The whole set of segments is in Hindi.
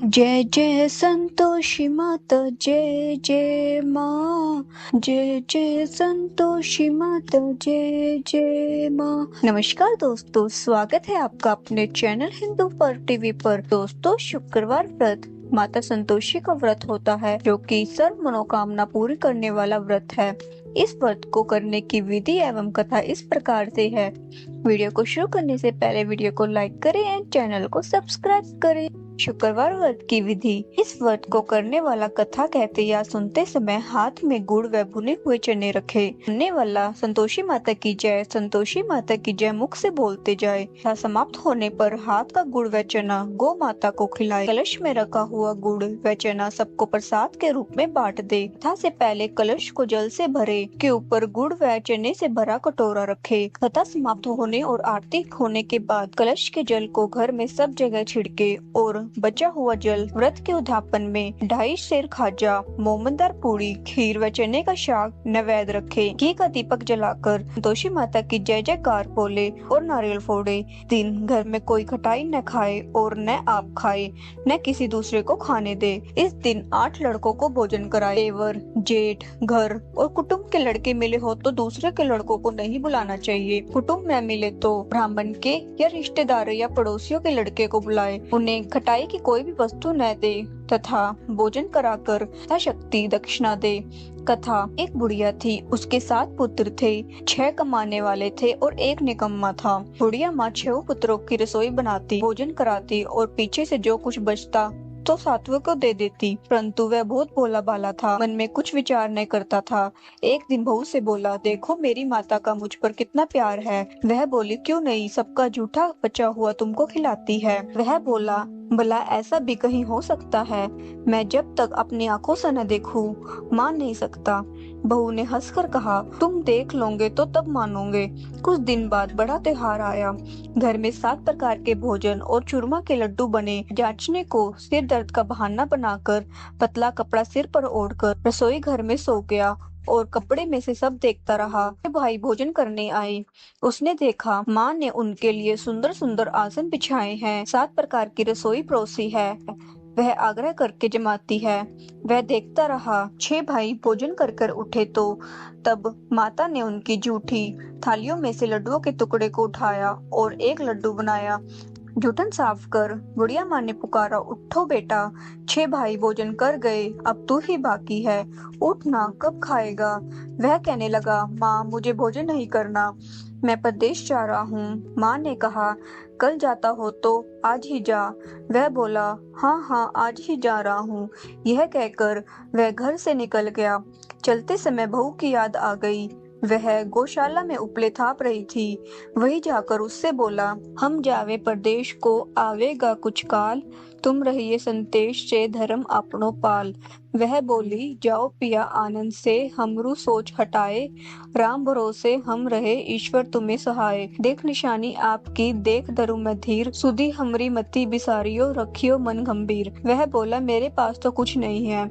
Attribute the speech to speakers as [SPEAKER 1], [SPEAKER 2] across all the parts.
[SPEAKER 1] जय जय संतोषी माता, जय जय माँ। जय जय संतोषी माता, जय जय माँ। नमस्कार दोस्तों, स्वागत है आपका अपने चैनल हिंदू पर टीवी पर। दोस्तों, शुक्रवार व्रत माता संतोषी का व्रत होता है, जो कि सर्व मनोकामना पूरी करने वाला व्रत है। इस व्रत को करने की विधि एवं कथा इस प्रकार से है। वीडियो को शुरू करने से पहले वीडियो को लाइक करें एंड चैनल को सब्सक्राइब करें। शुक्रवार व्रत की विधि। इस व्रत को करने वाला कथा कहते या सुनते समय हाथ में गुड़ व भुने हुए चने रखे। सुनने वाला संतोषी माता की जय, संतोषी माता की जय मुख से बोलते जाए। कथा समाप्त होने पर हाथ का गुड़ व चना गौ माता को खिलाए। कलश में रखा हुआ गुड़ व चना सबको प्रसाद के रूप में बांट दे। कथा से पहले कलश को जल से भरे, के ऊपर गुड़ व चने से भरा कटोरा रखे। कथा समाप्त होने और आरती होने के बाद कलश के जल को घर में सब जगह छिड़के और बचा हुआ जल व्रत के उद्यापन में 2.5 सेर खाजा, मोमनदार पूरी, खीर व चने का शाक नैवेद्य रखे। घी का दीपक जलाकर संतोषी माता की जय जयकार बोले और नारियल फोड़े। दिन घर में कोई खटाई न खाए और न आप खाए, न किसी दूसरे को खाने दे। इस दिन 8 लड़कों को भोजन कराए। देवर, जेठ, घर और कुटुंब के लड़के मिले हो तो दूसरे के लड़कों को नहीं बुलाना चाहिए। कुटुंब में मिले तो ब्राह्मण के या रिश्तेदारों या पड़ोसियों के लड़के को बुलाए। उन्हें खटाई की कोई भी वस्तु न दे तथा भोजन कराकर यथाशक्ति दक्षिणा दे। कथा। एक बुढ़िया थी, उसके 7 पुत्र थे। 6 कमाने वाले थे और 1 निकम्मा था। बुढ़िया माँ 6 पुत्रों की रसोई बनाती, भोजन कराती और पीछे से जो कुछ बचता तो सातवें को दे देती। परंतु वह बहुत भोला भाला था, मन में कुछ विचार नहीं करता था। एक दिन बहू से बोला, देखो मेरी माता का मुझ पर कितना प्यार है। वह बोली, क्यों नहीं, सबका जूठा बचा हुआ तुमको खिलाती है। वह बोला, भला ऐसा भी कहीं हो सकता है? मैं जब तक अपनी आंखों से न देखूं मान नहीं सकता। बहू ने हंसकर कहा, तुम देख लोगे तो तब मानोगे। कुछ दिन बाद बड़ा त्योहार आया। घर में 7 प्रकार के भोजन और चूरमा के लड्डू बने। जांचने को सिर दर्द का बहाना बनाकर पतला कपड़ा सिर पर ओढ़कर रसोई घर में सो गया और कपड़े में से सब देखता रहा। भाई भोजन करने आए। उसने देखा माँ ने उनके लिए सुंदर सुंदर आसन बिछाए हैं, 7 प्रकार की रसोई परोसी है। वह आग्रह करके जमाती है। वह देखता रहा। 6 भाई भोजन कर कर उठे तो तब माता ने उनकी जूठी थालियों में से लड्डुओं के टुकड़े को उठाया और एक लड्डू बनाया। जूठन साफ कर बुढ़िया माँ ने पुकारा, उठो बेटा, 6 भाई भोजन कर गए, अब तू ही बाकी है, उठ ना, कब खाएगा? वह कहने लगा, माँ मुझे भोजन नहीं करना, मैं परदेश जा रहा हूँ। माँ ने कहा, कल जाता हो तो आज ही जा। वह बोला, हाँ हाँ आज ही जा रहा हूँ। यह कहकर वह घर से निकल गया। चलते समय बहू की याद आ गई। वह गौशाला में उपले थाप रही थी। वही जाकर उससे बोला, हम जावे परदेश को आवेगा कुछ काल, तुम रहिए संतेश से धर्म आपनो पाल। वह बोली, जाओ पिया आनंद से हमरू सोच हटाए, राम भरोसे हम रहे ईश्वर तुम्हें सहाय। देख निशानी आपकी देख धरु मैं धीर, सुधी हमरी मति बिसारियो रखियो मन गंभीर। वह बोला, मेरे पास तो कुछ नहीं है,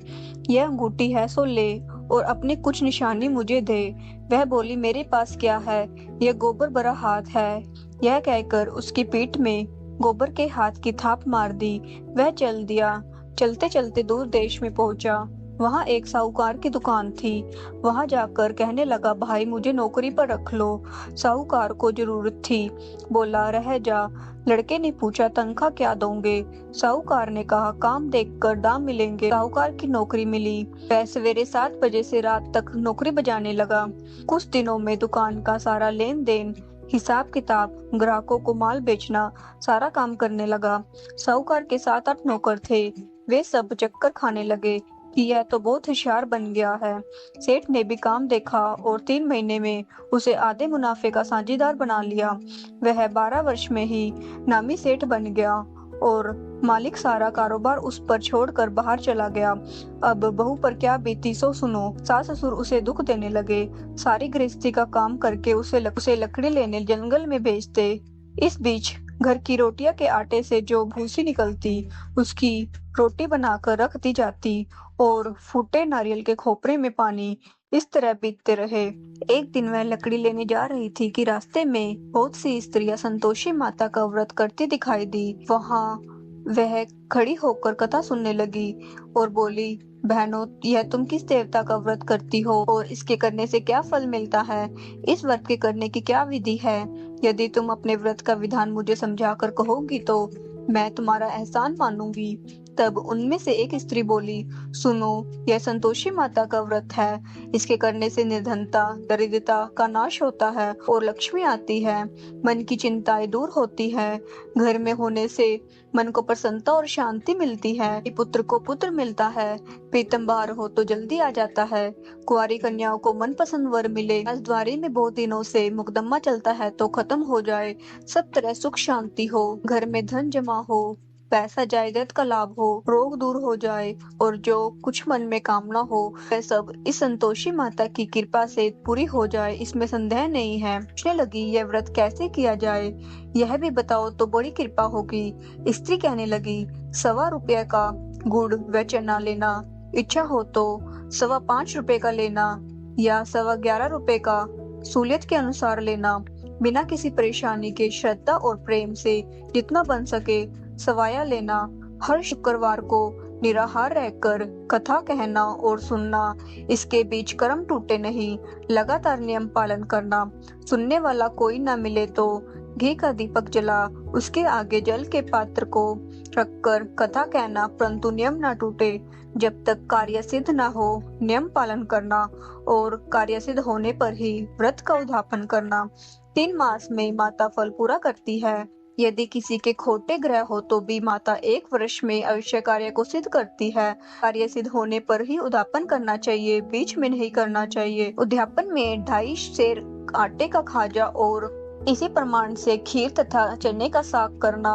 [SPEAKER 1] यह अंगूठी है सो ले और अपनी कुछ निशानी मुझे दे। वह बोली, मेरे पास क्या है, यह गोबर भरा हाथ है। यह कहकर उसकी पीठ में गोबर के हाथ की थाप मार दी। वह चल दिया। चलते चलते दूर देश में पहुंचा। वहां एक साहूकार की दुकान थी। वहां जाकर कहने लगा, भाई मुझे नौकरी पर रख लो। साहूकार को जरूरत थी। बोला, रह जा। लड़के ने पूछा, तनख्वाह क्या दोगे? साहूकार ने कहा, काम देखकर दाम मिलेंगे। साहूकार की नौकरी मिली। वह सवेरे 7 बजे से रात तक नौकरी बजाने लगा। कुछ दिनों में दुकान का सारा लेन देन, हिसाब किताब, ग्राहकों को माल बेचना, सारा काम करने लगा। साहूकार के 7-8 नौकर थे। वे सब चक्कर खाने लगे कि यह तो बहुत होशियार बन गया है। सेठ ने भी काम देखा और 3 महीने में उसे आधे मुनाफे का साझेदार बना लिया। वह 12 वर्ष में ही नामी सेठ बन गया और मालिक सारा कारोबार उस पर छोड़कर बाहर चला गया। अब बहू पर क्या बीती सो सुनो। सास ससुर उसे दुख देने लगे। सारी गृहस्थी का काम करके उसे लकड़ी लेने जंगल में भेजते। इस बीच घर की रोटियां के आटे से जो भूसी निकलती, उसकी रोटी बनाकर रख दी जाती और फूटे नारियल के खोपरे में पानी। इस तरह बीतते रहे। एक दिन वह लकड़ी लेने जा रही थी कि रास्ते में बहुत सी स्त्रियां संतोषी माता का व्रत करती दिखाई दी। वहां वह खड़ी होकर कथा सुनने लगी और बोली, बहनों, यह तुम किस देवता का व्रत करती हो और इसके करने से क्या फल मिलता है? इस व्रत के करने की क्या विधि है? यदि तुम अपने व्रत का विधान मुझे समझाकर कहोगी तो मैं तुम्हारा एहसान मानूंगी। तब उनमें से एक स्त्री बोली, सुनो, यह संतोषी माता का व्रत है। इसके करने से निर्धनता, दरिद्रता का नाश होता है और लक्ष्मी आती है। मन की चिंताएं दूर होती है। घर में होने से मन को प्रसन्नता और शांति मिलती है। पुत्र को पुत्र मिलता है। प्रीतम बाहर हो तो जल्दी आ जाता है। कुंवारी कन्याओं को मनपसंद वर मिले। राजद्वारी में बहुत दिनों से मुकदमा चलता है तो खत्म हो जाए। सब तरह सुख शांति हो। घर में धन जमा हो। पैसा जायदाद का लाभ हो। रोग दूर हो जाए और जो कुछ मन में कामना हो वह सब इस संतोषी माता की कृपा से पूरी हो जाए, इसमें संदेह नहीं है। पूछने लगी, यह व्रत कैसे किया जाए, यह भी बताओ तो बड़ी कृपा होगी। स्त्री कहने लगी, 1.25 रुपये का गुड़ व चना लेना। इच्छा हो तो 5.25 रुपये का लेना या 11.25 रुपये का सूलियत के अनुसार लेना। बिना किसी परेशानी के श्रद्धा और प्रेम से जितना बन सके सवाया लेना। हर शुक्रवार को निराहार रहकर कथा कहना और सुनना। इसके बीच कर्म टूटे नहीं। लगातार नियम पालन करना। सुनने वाला कोई न मिले तो घी का दीपक जला उसके आगे जल के पात्र को रखकर कथा कहना, परंतु नियम न टूटे। जब तक कार्य सिद्ध न हो नियम पालन करना और कार्य सिद्ध होने पर ही व्रत का उद्यापन करना। 3 मास में माता फल पूरा करती है। यदि किसी के खोटे ग्रह हो तो भी माता 1 वर्ष में अवश्य कार्य को सिद्ध करती है। कार्य सिद्ध होने पर ही उद्यापन करना चाहिए, बीच में नहीं करना चाहिए। उद्यापन में 2.5 सेर आटे का खाजा और इसी प्रमाण से खीर तथा चने का साग करना।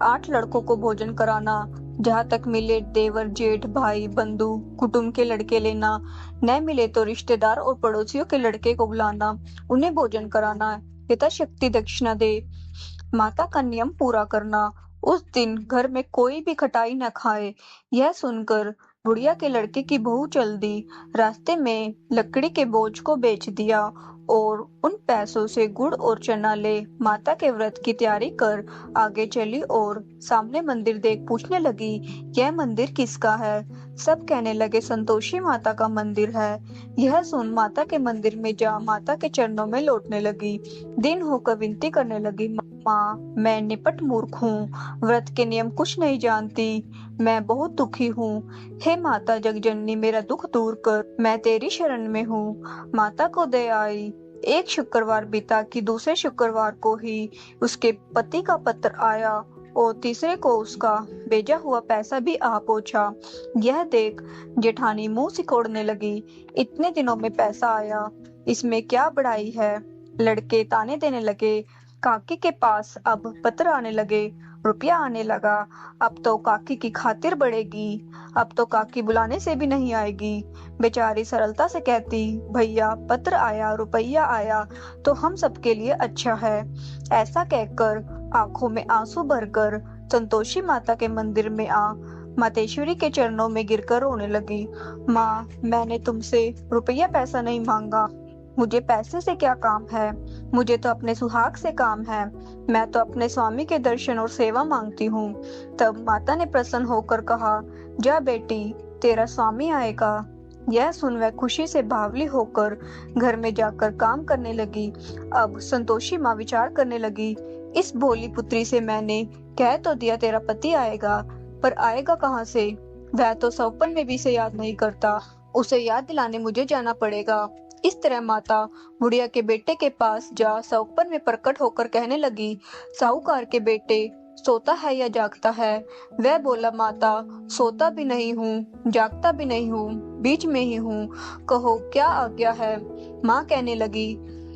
[SPEAKER 1] 8 लड़कों को भोजन कराना। जहाँ तक मिले देवर, जेठ, भाई, बंधु, कुटुंब के लड़के लेना। न मिले तो रिश्तेदार और पड़ोसियों के लड़के को बुलाना, उन्हें भोजन कराना। यथाशक्ति दक्षिणा दे। माता का नियम पूरा करना। उस दिन घर में कोई भी खटाई न खाए। यह सुनकर बुढ़िया के लड़के की बहू चल दी। रास्ते में लकड़ी के बोझ को बेच दिया और उन पैसों से गुड़ और चना ले माता के व्रत की तैयारी कर आगे चली और सामने मंदिर देख पूछने लगी, यह मंदिर किसका है? सब कहने लगे, संतोषी माता का मंदिर है। यह सुन माता के मंदिर में जा माता के चरणों में लौटने लगी। दिन होकर विनती करने लगी, माँ, मैं निपट मूर्ख हूँ, व्रत के नियम कुछ नहीं जानती, मैं बहुत दुखी हूँ। हे माता जगजननी, मेरा दुख दूर कर, मैं तेरी शरण में हूँ। माता को दया आई। एक शुक्रवार बीता कि दूसरे शुक्रवार को ही उसके पति का पत्र आया और तीसरे को उसका भेजा हुआ पैसा भी आ पहुंचा। यह देख जेठानी मुंह सिकोड़ने लगी, इतने दिनों में पैसा आया, इसमें क्या बड़ाई है? लड़के ताने देने लगे। काकी के पास अब पत्र आने लगे, रुपया आने लगा। अब तो काकी की खातिर बढ़ेगी, अब तो काकी बुलाने से भी नहीं आएगी। बेचारी सरलता से कहती, भैया पत्र आया, रुपया आया तो हम सबके लिए अच्छा है। ऐसा कहकर आंखों में आंसू भरकर संतोषी माता के मंदिर में आ मातेश्वरी के चरणों में गिरकर रोने लगी। माँ, मैंने तुमसे रुपया पैसा नहीं मांगा, मुझे पैसे से क्या काम है? मुझे तो अपने सुहाग से काम है। मैं तो अपने स्वामी के दर्शन और सेवा मांगती हूँ। तब माता ने प्रसन्न होकर कहा, जा बेटी, तेरा स्वामी आएगा। यह सुन वह खुशी से बावली होकर घर में जाकर काम करने लगी। अब संतोषी माँ विचार करने लगी, इस भोली पुत्री से मैंने कह तो दिया तेरा पति आएगा, पर आएगा कहाँ से? वह तो सौपन में भी इसे याद नहीं करता, उसे याद दिलाने मुझे जाना पड़ेगा। इस तरह माता बुढ़िया के बेटे के पास जा सौपन में प्रकट होकर कहने लगी, साहूकार के बेटे, सोता है या जागता है? वह बोला, माता, सोता भी नहीं हूँ, जागता भी नहीं हूँ, बीच में ही हूँ, कहो क्या आज्ञा है? माँ कहने लगी,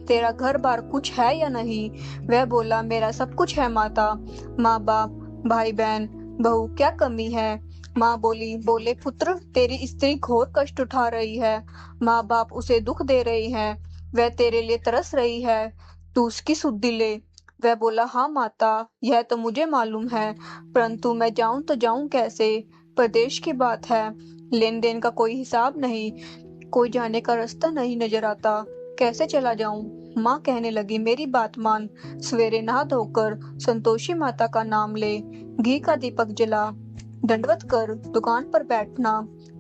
[SPEAKER 1] तेरा घर बार कुछ है या नहीं? वह बोला, मेरा सब कुछ है माता, माँ बाप, भाई बहन, बहू, क्या कमी है? माँ बोले पुत्र, तेरी स्त्री घोर कष्ट उठा रही है, माँ बाप उसे दुख दे रही हैं, वह तेरे लिए तरस रही है, तू उसकी सुधि ले। वह बोला, हाँ माता, यह तो मुझे मालूम है, परंतु मैं जाऊं तो जाऊं कैसे? प्रदेश की बात है, लेन देन का कोई हिसाब नहीं, कोई जाने का रास्ता नहीं नजर आता, कैसे चला जाऊं? माँ कहने लगी, मेरी बात मान, सवेरे नहा धोकर संतोषी माता का नाम ले, घी का दीपक जला, दंडवत कर दुकान पर बैठना।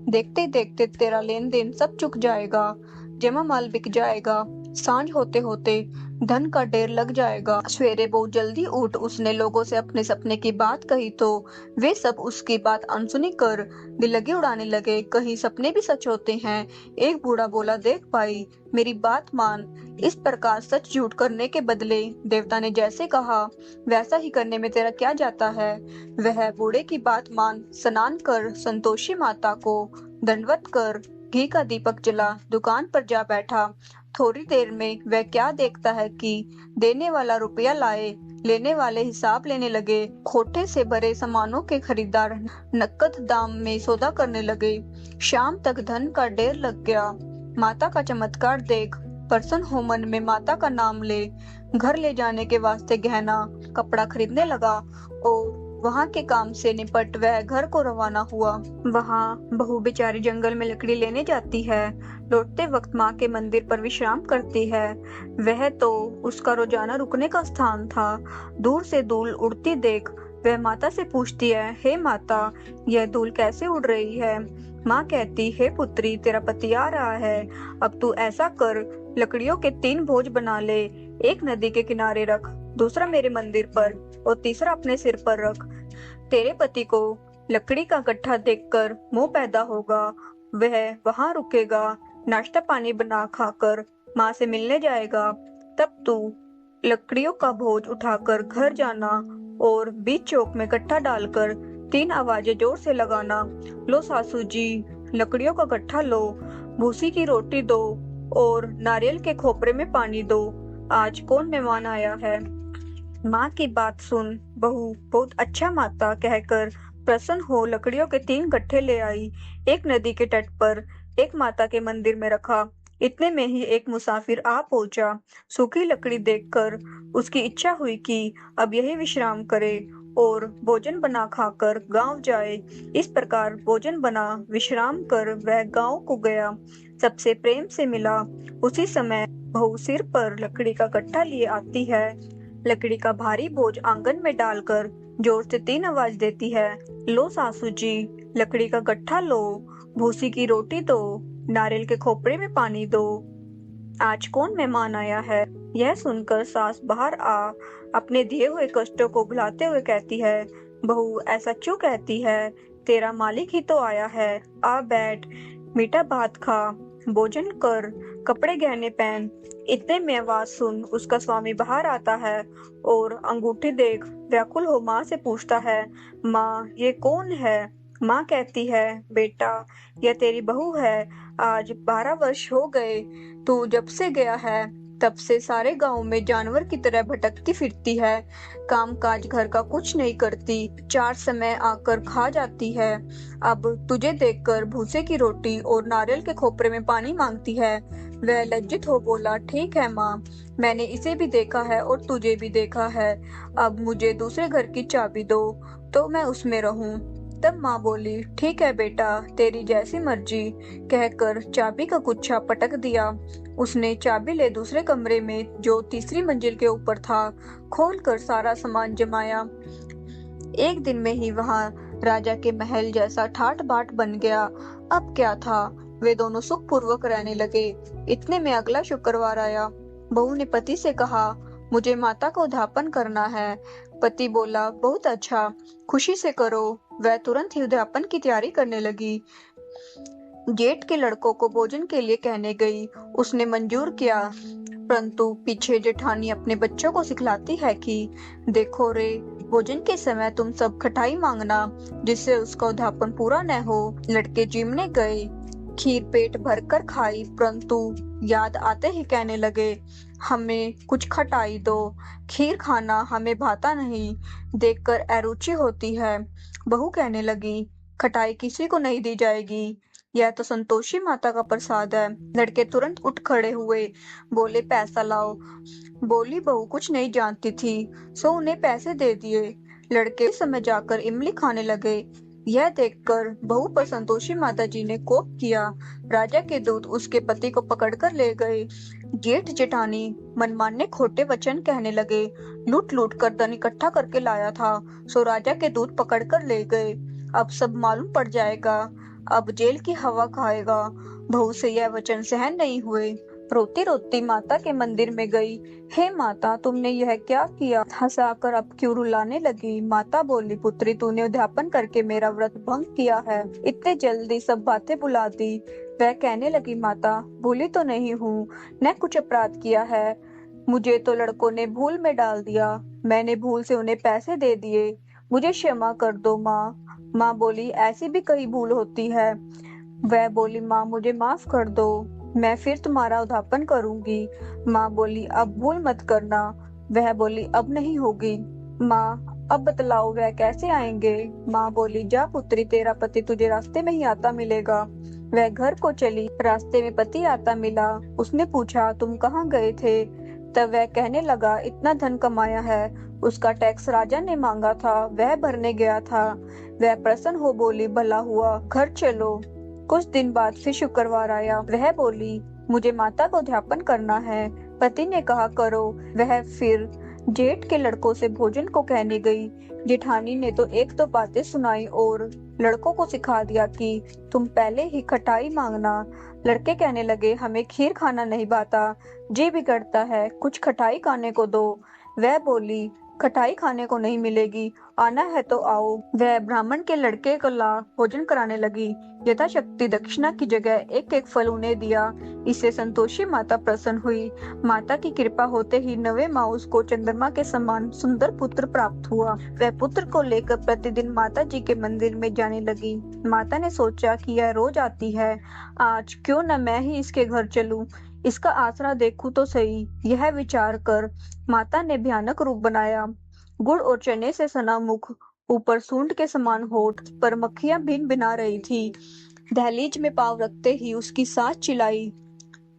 [SPEAKER 1] देखते देखते तेरा लेन देन सब चुक जाएगा, जमा माल बिक जाएगा, सांझ होते होते धन का ढेर लग जाएगा। सवेरे बहुत जल्दी उठ उसने लोगों से अपने सपने की बात कही तो वे सब उसकी बात अनसुनी कर दिल्लगी उड़ाने लगे। कहीं सपने भी सच होते हैं। एक बूढ़ा बोला, देख भाई, मेरी बात मान, इस प्रकार सच झूठ करने के बदले देवता ने जैसे कहा वैसा ही करने में तेरा क्या जाता है। वह बूढ़े की बात मान स्नान कर संतोषी माता को दंडवत कर घी का दीपक जला दुकान पर जा बैठा। थोड़ी देर में वह क्या देखता है कि देने वाला रुपया लाए, लेने वाले हिसाब लेने लगे। खोटे से भरे सामानों के खरीदार नकद दाम में सौदा करने लगे। शाम तक धन का ढेर लग गया। माता का चमत्कार देख प्रसन्न हो मन में माता का नाम ले, घर ले जाने के वास्ते गहना कपड़ा खरीदने लगा और वहाँ के काम से निपट वह घर को रवाना हुआ। वहाँ बहू बेचारी जंगल में लकड़ी लेने जाती है। लौटते वक्त माँ के मंदिर पर विश्राम करती है। वह तो उसका रोजाना रुकने का स्थान था। दूर से धूल उड़ती देख वह माता से पूछती है, हे माता, यह धूल कैसे उड़ रही है। माँ कहती, हे पुत्री, तेरा पति आ रहा है। अब तू ऐसा कर, लकड़ियों के 3 बोझ बना ले, एक नदी के किनारे रख, दूसरा मेरे मंदिर पर और तीसरा अपने सिर पर रख। तेरे पति को लकड़ी का गट्ठा देखकर मोह पैदा होगा। वह वहां रुकेगा, नाश्ता पानी बना खाकर माँ से मिलने जाएगा। तब तू लकड़ियों का बोझ उठाकर घर जाना और बीच चौक में गट्ठा डालकर 3 आवाजें जोर से लगाना, लो सासू जी, लकड़ियों का गट्ठा लो, भूसी की रोटी दो और नारियल के खोपरे में पानी दो। आज कौन मेहमान आया है। माँ की बात सुन बहू बहुत अच्छा माता कहकर प्रसन्न हो लकड़ियों के 3 गट्ठे ले आई। एक नदी के तट पर एक माता के मंदिर में रखा। इतने में ही एक मुसाफिर आ पहुंचा। सूखी लकड़ी देखकर उसकी इच्छा हुई कि अब यही विश्राम करे और भोजन बना खाकर गांव जाए। इस प्रकार भोजन बना विश्राम कर वह गांव को गया, सबसे प्रेम से मिला। उसी समय बहू सिर पर लकड़ी का गट्ठा लिए आती है। लकड़ी का भारी बोझ आंगन में डालकर जोर से 3 आवाज देती है, लो सासू जी, लकड़ी का गट्ठा लो, भूसी की रोटी दो, नारियल के खोपरे में पानी दो। आज कौन मेहमान आया है। यह सुनकर सास बाहर आ अपने दिए हुए कष्टों को भुलाते हुए कहती है, बहू ऐसा क्यों कहती है, तेरा मालिक ही तो आया है। आ बैठ, मीठा भात खा, भोजन कर, कपड़े गहने पहन। इतने में आवाज सुन उसका स्वामी बाहर आता है और अंगूठी देख व्याकुल हो माँ से पूछता है, माँ ये कौन है। माँ कहती है, बेटा यह तेरी बहू है। आज 12 वर्ष हो गए, तू जब से गया है तब से सारे गांव में जानवर की तरह भटकती फिरती है। काम काज घर का कुछ नहीं करती, 4 समय आकर खा जाती है। अब तुझे देखकर भूसे की रोटी और नारियल के खोपरे में पानी मांगती है। वह लज्जित हो बोला, ठीक है माँ, मैंने इसे भी देखा है और तुझे भी देखा है। अब मुझे दूसरे घर की चाबी दो तो मैं उसमें रहूं। तब माँ बोली, ठीक है बेटा, तेरी जैसी मर्जी, कहकर चाबी का गुच्छा पटक दिया। उसने चाबी ले दूसरे कमरे में जो तीसरी मंजिल के ऊपर था खोलकर सारा सामान जमाया। एक दिन में ही वहां राजा के महल जैसा ठाट बाट बन गया। अब क्या था, वे दोनों सुख पूर्वक रहने लगे। इतने में अगला शुक्रवार आया। बहू ने पति से कहा, मुझे माता को उद्यापन करना है। पति बोला, बहुत अच्छा, खुशी से करो। वह तुरंत ही उद्यापन की तैयारी करने लगी। जेठ के लड़कों को भोजन के लिए कहने गई। उसने मंजूर किया, परंतु पीछे जेठानी अपने बच्चों को सिखलाती है कि देखो रे, भोजन के समय तुम सब खटाई मांगना, जिससे उसका उद्यापन पूरा न हो। लड़के जिमने गए, खीर पेट भरकर खाई, परंतु याद आते ही कहने लगे, हमें कुछ खटाई दो, खीर खाना हमें भाता नहीं, देखकर अरुचि होती है। बहू कहने लगी, खटाई किसी को नहीं दी जाएगी, यह तो संतोषी माता का प्रसाद है। लड़के तुरंत उठ खड़े हुए, बोले, पैसा लाओ। बोली बहू कुछ नहीं जानती थी, सो उन्हें पैसे दे दिए। लड़के उस समय जाकर इमली खाने लगे। यह देखकर बहू पर संतोषी माता जी ने कोप किया। राजा के दूत उसके पति को पकड़कर ले गए। जेठ जेठानी मनमाने खोटे वचन कहने लगे। लूट लूट कर धन इकट्ठा करके लाया था, सो राजा के दूध पकड़ कर ले गए। अब सब मालूम पड़ जाएगा, अब जेल की हवा खाएगा। बहू से यह वचन सहन नहीं हुए। रोती रोती माता के मंदिर में गई। हे माता, तुमने यह क्या किया? हंसाकर अब क्यों रुलाने लगी? माता बोली, पुत्री, तूने उद्यापन करके मेरा व्रत भंग किया है। इतने जल्दी सब बातें भुला दी। वह कहने लगी, माता, भूली तो नहीं हूँ, न कुछ अपराध किया है। मुझे तो लड़कों ने भूल में डाल दिया, मैंने भूल से उन्हें पैसे दे दिए, मुझे क्षमा कर दो माँ। माँ बोली, ऐसी भी कई भूल होती है। वह बोली, माँ, मुझे माफ कर दो, मैं फिर तुम्हारा उद्यापन करूंगी। माँ बोली, अब भूल मत करना। वह बोली, अब नहीं होगी। माँ, अब बतलाओ वह कैसे आएंगे? माँ बोली, जा पुत्री, तेरा पति तुझे रास्ते में ही आता मिलेगा। वह घर को चली। रास्ते में पति आता मिला। उसने पूछा, तुम कहाँ गए थे? तब वह कहने लगा, इतना धन कमाया है, उसका टैक्स राजा ने मांगा था, वह भरने गया था। वह प्रसन्न हो बोली, भला हुआ, घर चलो। कुछ दिन बाद फिर शुक्रवार आया। वह बोली, मुझे माता को उद्यापन करना है। पति ने कहा, करो। वह फिर जेठ के लड़कों से भोजन को कहने गई। जेठानी ने तो एक दो बातें सुनाई और लड़कों को सिखा दिया कि तुम पहले ही खटाई मांगना। लड़के कहने लगे, हमें खीर खाना नहीं भाता, जी बिगड़ता है, कुछ खटाई खाने को दो। वह बोली, खटाई खाने को नहीं मिलेगी, आना है तो आओ। वह ब्राह्मण के लड़के को ला भोजन कराने लगी। यथाशक्ति दक्षिणा की जगह एक एक फल उन्हें दिया। इससे संतोषी माता प्रसन्न हुई। माता की कृपा होते ही नवे माउस को चंद्रमा के समान सुंदर पुत्र प्राप्त हुआ। वह पुत्र को लेकर प्रतिदिन माता जी के मंदिर में जाने लगी। माता ने सोचा कि यह रोज आती है, आज क्यों न मैं ही इसके घर चलूं, इसका आसरा देखूं तो सही। यह विचार कर माता ने भयानक रूप बनाया। गुड़ और चने से सना मुख, ऊपर सूंड के समान होठ, पर मक्खियां भिन भिना रही थी। दहलीज में पांव रखते ही उसकी सास चिल्लाई,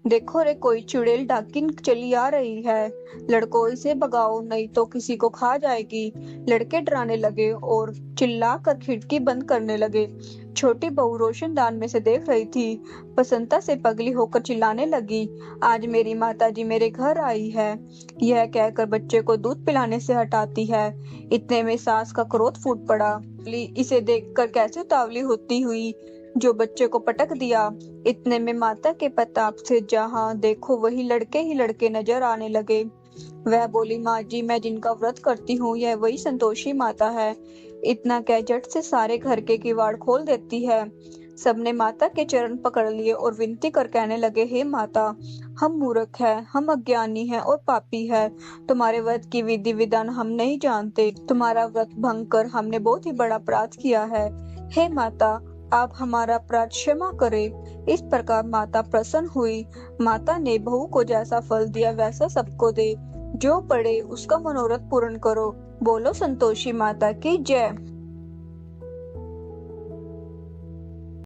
[SPEAKER 1] देखो रे, कोई चुड़ैल डाकिन चली आ रही है, लड़कों इसे भगाओ नहीं तो किसी को खा जाएगी। लड़के डराने लगे और चिल्लाकर खिड़की बंद करने लगे। छोटी बहू रोशनदान में से देख रही थी। बसंता से पगली होकर चिल्लाने लगी, आज मेरी माताजी मेरे घर आई है। यह कहकर बच्चे को दूध पिलाने से हटाती है। इतने में सास का क्रोध फूट पड़ा। इसे देखकर कैसे उतावली होती हुई जो बच्चे को पटक दिया। इतने में माता के प्रताप से जहां देखो वही लड़के ही लड़के नजर आने लगे। वह बोली, माँ जी, मैं जिनका व्रत करती हूँ यह वही संतोषी माता है। इतना कह झट से सारे घर के किवाड़ खोल देती है। सबने माता के चरण पकड़ लिए और विनती कर कहने लगे, हे माता, हम मूर्ख हैं, हम अज्ञानी हैं और पापी हैं। तुम्हारे व्रत की विधि विधान हम नहीं जानते। तुम्हारा व्रत भंग कर हमने बहुत ही बड़ा अपराध किया है। हे माता, आप हमारा अपराध क्षमा करें। इस प्रकार माता प्रसन्न हुई। माता ने बहू को जैसा फल दिया वैसा सबको दे, जो पड़े उसका मनोरथ पूर्ण करो। बोलो संतोषी माता की जय।